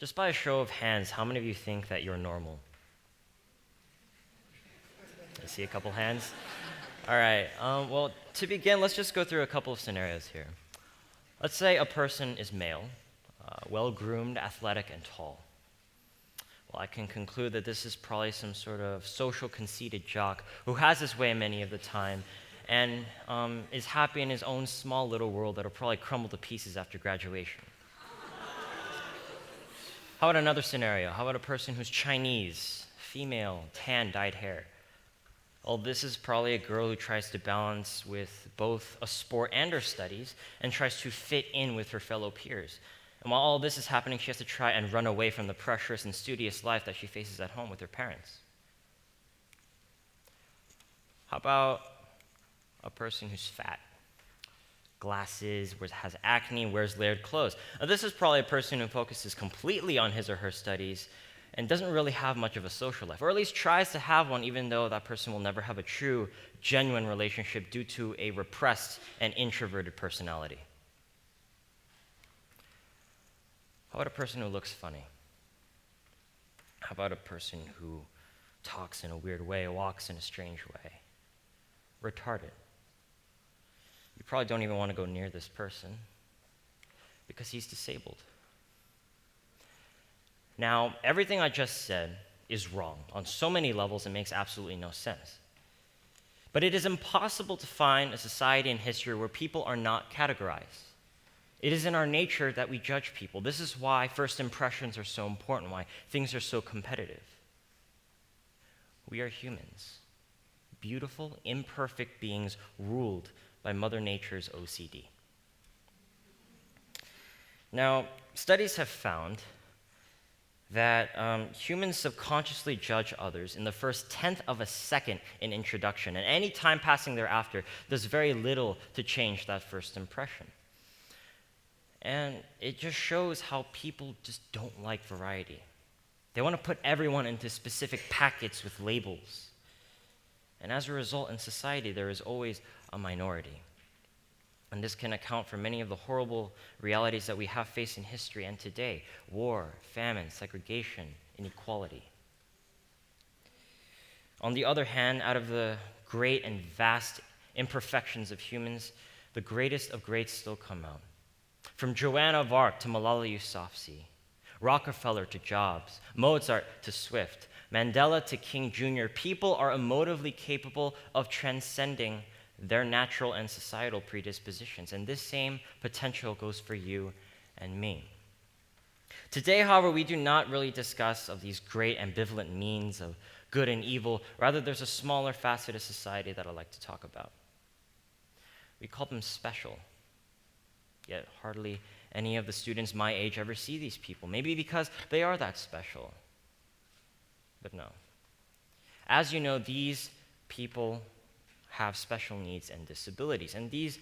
Just by a show of hands, how many of you think that you're normal? I see a couple hands. All right, well, to begin, let's just go through a couple of scenarios here. Let's say a person is male, well-groomed, athletic, and tall. Well, I can conclude that this is probably some sort of social conceited jock who has his way many of the time and is happy in his own small little world that'll probably crumble to pieces after graduation. How about another scenario? How about a person who's Chinese, female, tan, dyed hair? Well, this is probably a girl who tries to balance with both a sport and her studies and tries to fit in with her fellow peers. And while all this is happening, she has to try and run away from the pressurous and studious life that she faces at home with her parents. How about a person who's fat? Glasses, has acne, wears layered clothes. Now, this is probably a person who focuses completely on his or her studies and doesn't really have much of a social life, or at least tries to have one, even though that person will never have a true, genuine relationship due to a repressed and introverted personality. How about a person who looks funny? How about a person who talks in a weird way, walks in a strange way? Retarded. You probably don't even want to go near this person because he's disabled. Now, everything I just said is wrong on so many levels, it makes absolutely no sense. But it is impossible to find a society in history where people are not categorized. It is in our nature that we judge people. This is why first impressions are so important, why things are so competitive. We are humans, beautiful, imperfect beings ruled by Mother Nature's OCD. Now, studies have found that humans subconsciously judge others in the first tenth of a second in introduction, and any time passing thereafter, there's very little to change that first impression. And it just shows how people just don't like variety. They want to put everyone into specific packets with labels. And as a result, in society, there is always a minority. And this can account for many of the horrible realities that we have faced in history and today: war, famine, segregation, inequality. On the other hand, out of the great and vast imperfections of humans, the greatest of greats still come out. From Joan of Arc to Malala Yousafzai, Rockefeller to Jobs, Mozart to Swift, Mandela to King Jr., people are emotively capable of transcending their natural and societal predispositions. And this same potential goes for you and me. Today, however, we do not really discuss of these great ambivalent means of good and evil. Rather, there's a smaller facet of society that I'd like to talk about. We call them special. Yet hardly any of the students my age ever see these people. Maybe because they are that special. But no. As you know, these people have special needs and disabilities, and these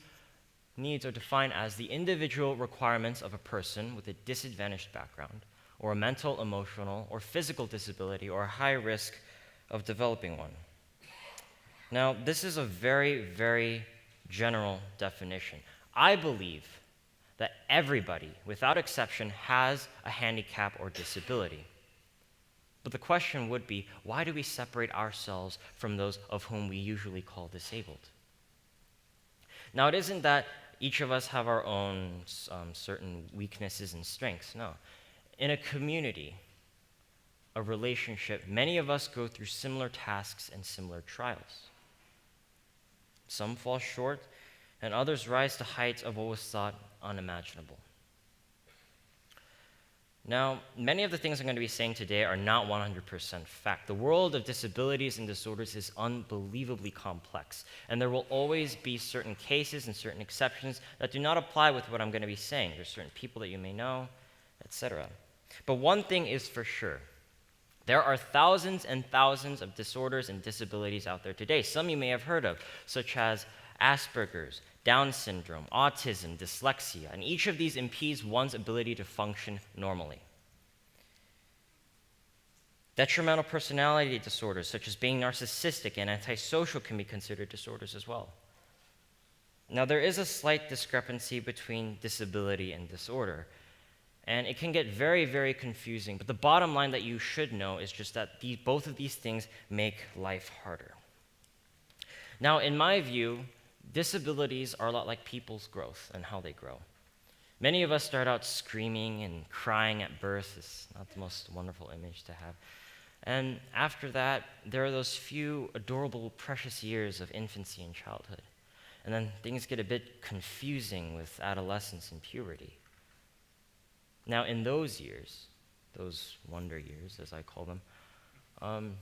needs are defined as the individual requirements of a person with a disadvantaged background, or a mental, emotional, or physical disability, or a high risk of developing one. Now, this is a very, very general definition. I believe that everybody, without exception, has a handicap or disability. But the question would be, why do we separate ourselves from those of whom we usually call disabled? Now, it isn't that each of us have our own certain weaknesses and strengths. No. In a community, a relationship, many of us go through similar tasks and similar trials. Some fall short, and others rise to heights of what was thought unimaginable. Now, many of the things I'm going to be saying today are not 100% fact. The world of disabilities and disorders is unbelievably complex, and there will always be certain cases and certain exceptions that do not apply with what I'm going to be saying. There's certain people that you may know, etc. But one thing is for sure. There are thousands and thousands of disorders and disabilities out there today. Some you may have heard of, such as Asperger's, Down syndrome, autism, dyslexia, and each of these impedes one's ability to function normally. Detrimental personality disorders, such as being narcissistic and antisocial, can be considered disorders as well. Now, there is a slight discrepancy between disability and disorder. And it can get very, very confusing. But the bottom line that you should know is just that both of these things make life harder. Now, in my view, disabilities are a lot like people's growth and how they grow. Many of us start out screaming and crying at birth. It's not the most wonderful image to have. And after that, there are those few adorable, precious years of infancy and childhood. And then things get a bit confusing with adolescence and puberty. Now, in those years, those wonder years, as I call them,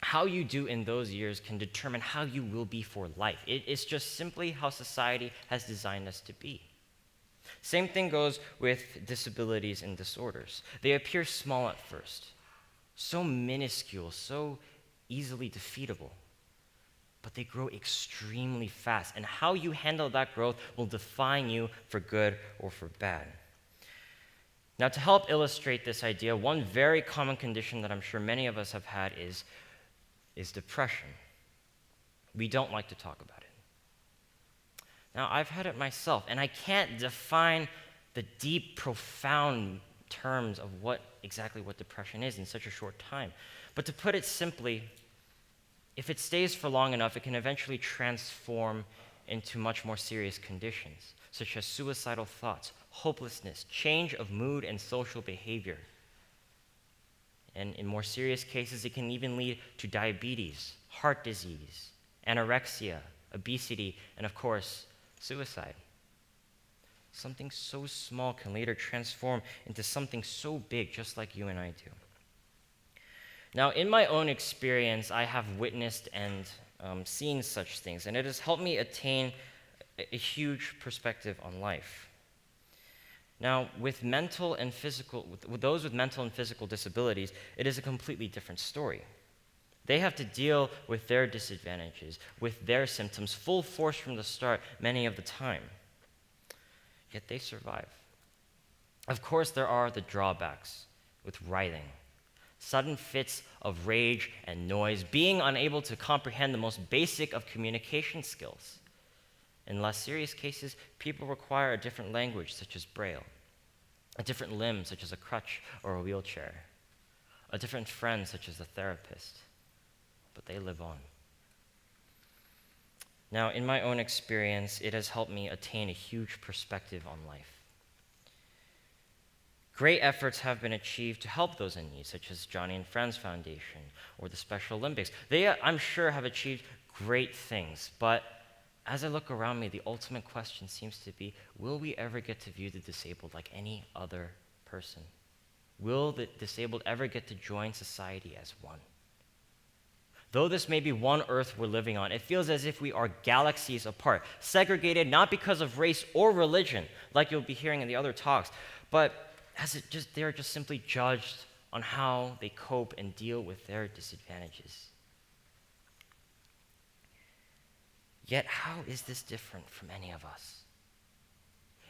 how you do in those years can determine how you will be for life. It's just simply how society has designed us to be. Same thing goes with disabilities and disorders. They appear small at first, so minuscule, so easily defeatable, but they grow extremely fast, and how you handle that growth will define you for good or for bad. Now, to help illustrate this idea, one very common condition that I'm sure many of us have had is depression. We don't like to talk about it. Now, I've had it myself, and I can't define the deep, profound terms of exactly what depression is in such a short time. But to put it simply, if it stays for long enough, it can eventually transform into much more serious conditions, such as suicidal thoughts, hopelessness, change of mood and social behavior. And in more serious cases, it can even lead to diabetes, heart disease, anorexia, obesity, and of course, suicide. Something so small can later transform into something so big, just like you and I do. Now, in my own experience, I have witnessed and seen such things, and it has helped me attain a huge perspective on life. Now, with those with mental and physical disabilities, it is a completely different story. They have to deal with their disadvantages, with their symptoms, full force from the start, many of the time. Yet they survive. Of course, there are the drawbacks with writhing, sudden fits of rage and noise, being unable to comprehend the most basic of communication skills. In less serious cases, people require a different language, such as Braille, a different limb, such as a crutch or a wheelchair, a different friend, such as a therapist, but they live on. Now, in my own experience, it has helped me attain a huge perspective on life. Great efforts have been achieved to help those in need, such as Johnny and Friends Foundation or the Special Olympics. They, I'm sure, have achieved great things, but as I look around me, the ultimate question seems to be, will we ever get to view the disabled like any other person? Will the disabled ever get to join society as one? Though this may be one Earth we're living on, it feels as if we are galaxies apart, segregated not because of race or religion, like you'll be hearing in the other talks, but they're just simply judged on how they cope and deal with their disadvantages. Yet, how is this different from any of us?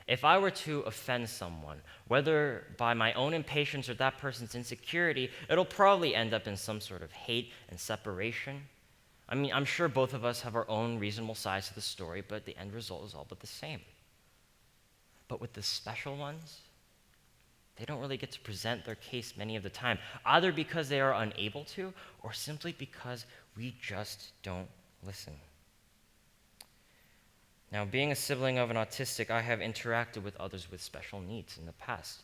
If I were to offend someone, whether by my own impatience or that person's insecurity, it'll probably end up in some sort of hate and separation. I mean, I'm sure both of us have our own reasonable sides to the story, but the end result is all but the same. But with the special ones, they don't really get to present their case many of the time, either because they are unable to or simply because we just don't listen. Now, being a sibling of an autistic, I have interacted with others with special needs in the past.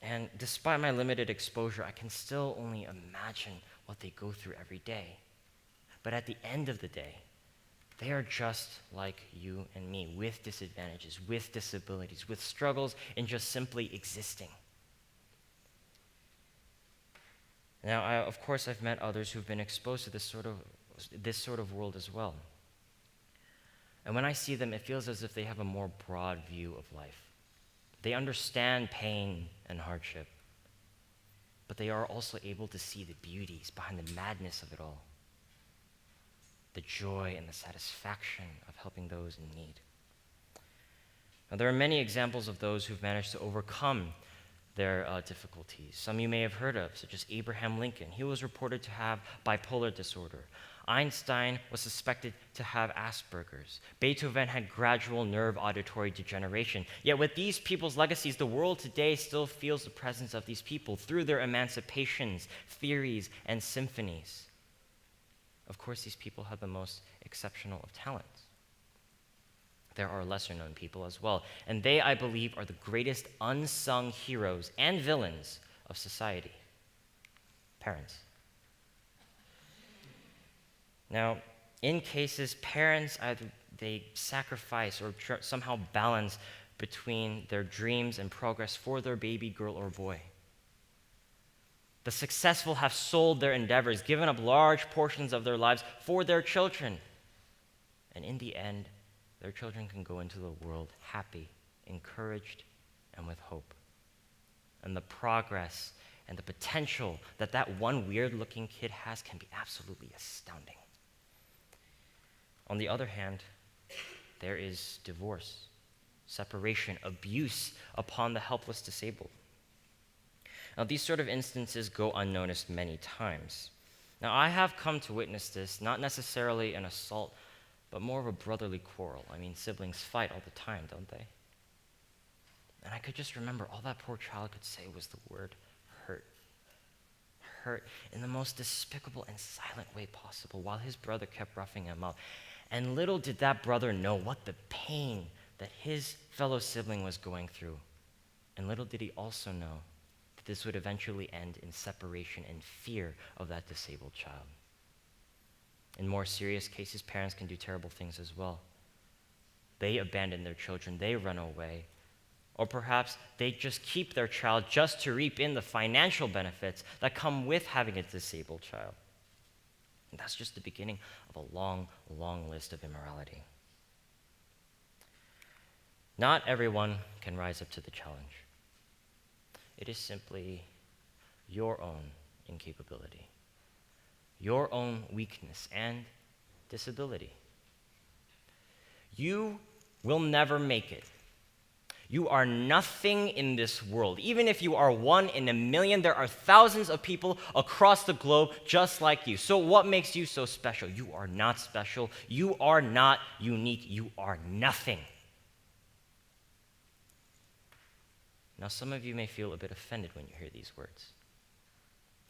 And despite my limited exposure, I can still only imagine what they go through every day. But at the end of the day, they are just like you and me, with disadvantages, with disabilities, with struggles in just simply existing. Now, of course, I've met others who've been exposed to this sort of world as well. And when I see them, it feels as if they have a more broad view of life. They understand pain and hardship, but they are also able to see the beauties behind the madness of it all, the joy and the satisfaction of helping those in need. Now, there are many examples of those who've managed to overcome their difficulties. Some you may have heard of, such as Abraham Lincoln. He was reported to have bipolar disorder. Einstein was suspected to have Asperger's. Beethoven had gradual nerve auditory degeneration. Yet with these people's legacies, the world today still feels the presence of these people through their emancipations, theories, and symphonies. Of course, these people have the most exceptional of talents. There are lesser-known people as well, and they, I believe, are the greatest unsung heroes and villains of society. Parents. Now, in cases, parents either they sacrifice or somehow balance between their dreams and progress for their baby girl or boy. The successful have sold their endeavors, given up large portions of their lives for their children. And in the end, their children can go into the world happy, encouraged, and with hope. And the progress and the potential that that one weird-looking kid has can be absolutely astounding. On the other hand, there is divorce, separation, abuse upon the helpless disabled. Now, these sort of instances go unnoticed many times. Now, I have come to witness this, not necessarily an assault, but more of a brotherly quarrel. I mean, siblings fight all the time, don't they? And I could just remember all that poor child could say was the word hurt. Hurt in the most despicable and silent way possible while his brother kept roughing him up. And little did that brother know what the pain that his fellow sibling was going through. And little did he also know that this would eventually end in separation and fear of that disabled child. In more serious cases, parents can do terrible things as well. They abandon their children, they run away, or perhaps they just keep their child just to reap in the financial benefits that come with having a disabled child. And that's just the beginning of a long, long list of immorality. Not everyone can rise up to the challenge. It is simply your own incapability, your own weakness and disability. You will never make it. You are nothing in this world. Even if you are one in a million, there are thousands of people across the globe just like you. So what makes you so special? You are not special. You are not unique. You are nothing. Now, some of you may feel a bit offended when you hear these words.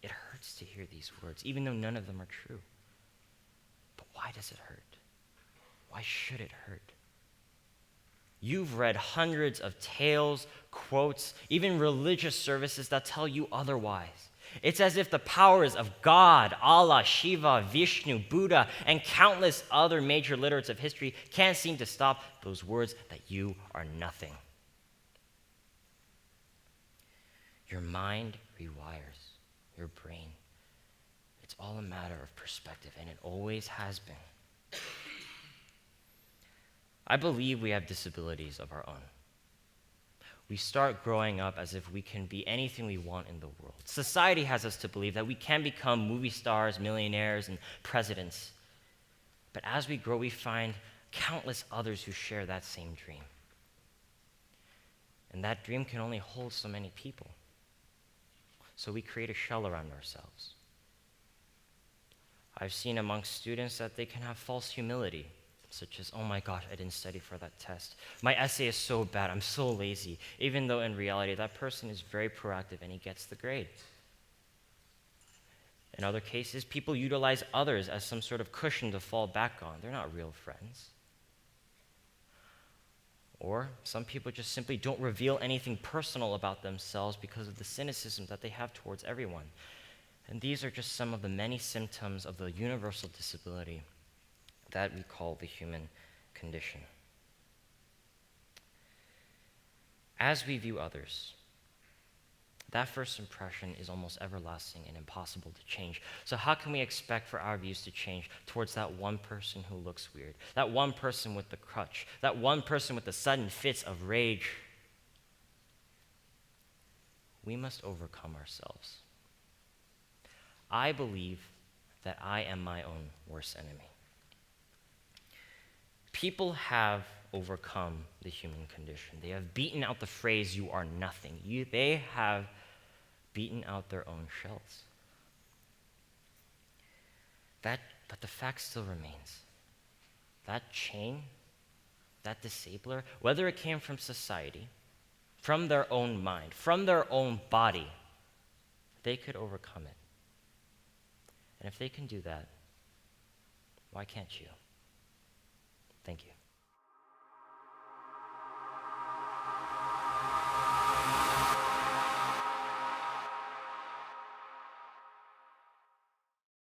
It hurts to hear these words, even though none of them are true. But why does it hurt? Why should it hurt? You've read hundreds of tales, quotes, even religious services that tell you otherwise. It's as if the powers of God, Allah, Shiva, Vishnu, Buddha, and countless other major literates of history can't seem to stop those words that you are nothing. Your mind rewires, your brain. It's all a matter of perspective, and it always has been. I believe we have disabilities of our own. We start growing up as if we can be anything we want in the world. Society has us to believe that we can become movie stars, millionaires, and presidents. But as we grow, we find countless others who share that same dream. And that dream can only hold so many people. So we create a shell around ourselves. I've seen amongst students that they can have false humility, such as, oh my gosh, I didn't study for that test. My essay is so bad, I'm so lazy, even though in reality that person is very proactive and he gets the grade. In other cases, people utilize others as some sort of cushion to fall back on. They're not real friends. Or some people just simply don't reveal anything personal about themselves because of the cynicism that they have towards everyone. And these are just some of the many symptoms of the universal disability that we call the human condition. As we view others, that first impression is almost everlasting and impossible to change. So how can we expect for our views to change towards that one person who looks weird, that one person with the crutch, that one person with the sudden fits of rage? We must overcome ourselves. I believe that I am my own worst enemy. People have overcome the human condition. They have beaten out the phrase, you are nothing. They have beaten out their own shells. But the fact still remains. That chain, that disabler, whether it came from society, from their own mind, from their own body, they could overcome it. And if they can do that, why can't you? Thank you.